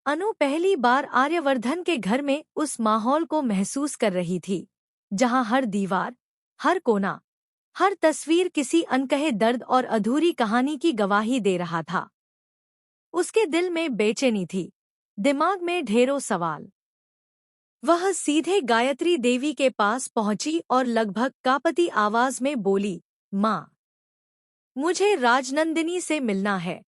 अनु पहली बार आर्यवर्धन के घर में उस माहौल को महसूस कर रही थी जहां हर दीवार, हर कोना, हर तस्वीर किसी अनकहे दर्द और अधूरी कहानी की गवाही दे रहा था। उसके दिल में बेचैनी थी, दिमाग में ढेरों सवाल। वह सीधे गायत्री देवी के पास पहुंची और लगभग कांपती आवाज में बोली, माँ, मुझे राजनंदिनी से मिलना है।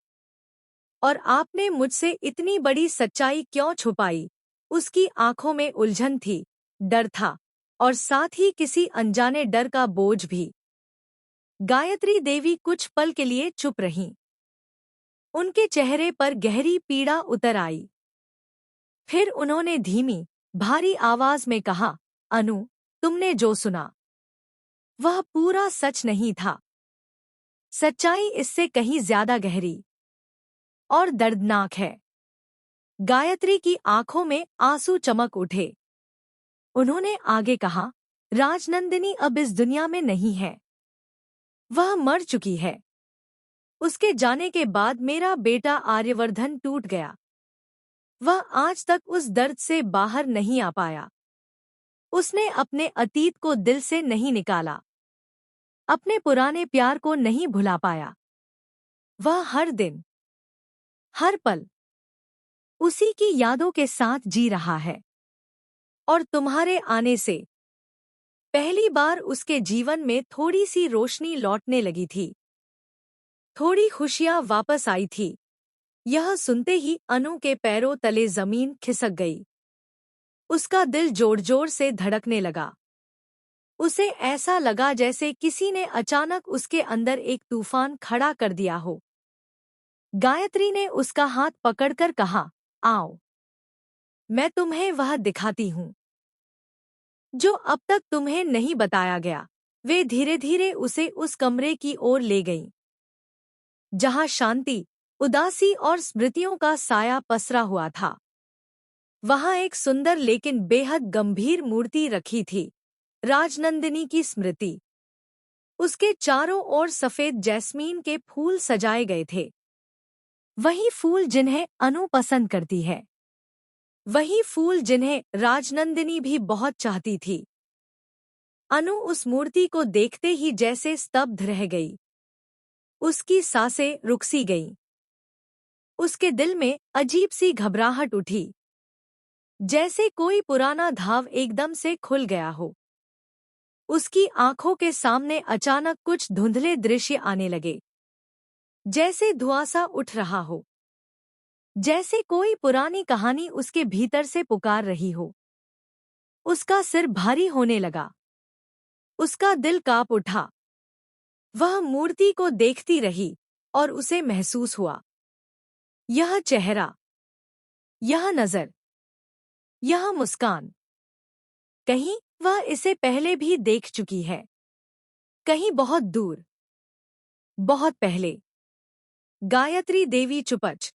और आपने मुझसे इतनी बड़ी सच्चाई क्यों छुपाई? उसकी आंखों में उलझन थी, डर था, और साथ ही किसी अनजाने डर का बोझ भी। गायत्री देवी कुछ पल के लिए चुप रहीं। उनके चेहरे पर गहरी पीड़ा उतर आई। फिर उन्होंने धीमी, भारी आवाज में कहा, अनु, तुमने जो सुना वह पूरा सच नहीं था। सच्चाई इससे कहीं ज्यादा गहरी और दर्दनाक है। गायत्री की आंखों में आंसू चमक उठे। उन्होंने आगे कहा, राजनंदिनी अब इस दुनिया में नहीं है। वह मर चुकी है। उसके जाने के बाद मेरा बेटा आर्यवर्धन टूट गया। वह आज तक उस दर्द से बाहर नहीं आ पाया। उसने अपने अतीत को दिल से नहीं निकाला, अपने पुराने प्यार को नहीं भुला पाया। वह हर दिन, हर पल उसी की यादों के साथ जी रहा है। और तुम्हारे आने से पहली बार उसके जीवन में थोड़ी सी रोशनी लौटने लगी थी। थोड़ी खुशियां वापस आई थी। यह सुनते ही अनु के पैरों तले जमीन खिसक गई। उसका दिल जोर जोर से धड़कने लगा। उसे ऐसा लगा जैसे किसी ने अचानक उसके अंदर एक तूफान खड़ा कर दिया हो। गायत्री ने उसका हाथ पकड़कर कहा, आओ, मैं तुम्हें वह दिखाती हूँ जो अब तक तुम्हें नहीं बताया गया। वे धीरे धीरे उसे उस कमरे की ओर ले गईं, जहां शांति, उदासी और स्मृतियों का साया पसरा हुआ था। वहां एक सुंदर लेकिन बेहद गंभीर मूर्ति रखी थी, राजनंदिनी की स्मृति। उसके चारों ओर सफेद जैस्मीन के फूल सजाए गए थे। वही फूल जिन्हें अनु पसंद करती है, वही फूल जिन्हें राजनंदिनी भी बहुत चाहती थी। अनु उस मूर्ति को देखते ही जैसे स्तब्ध रह गई। उसकी सांसें रुक सी गईं। उसके दिल में अजीब सी घबराहट उठी, जैसे कोई पुराना घाव एकदम से खुल गया हो। उसकी आंखों के सामने अचानक कुछ धुंधले दृश्य आने लगे, जैसे धुआंसा उठ रहा हो, जैसे कोई पुरानी कहानी उसके भीतर से पुकार रही हो। उसका सिर भारी होने लगा। उसका दिल कांप उठा। वह मूर्ति को देखती रही और उसे महसूस हुआ, यह चेहरा, यह नजर, यह मुस्कान, कहीं वह इसे पहले भी देख चुकी है। कहीं बहुत दूर, बहुत पहले। गायत्री देवी चुपच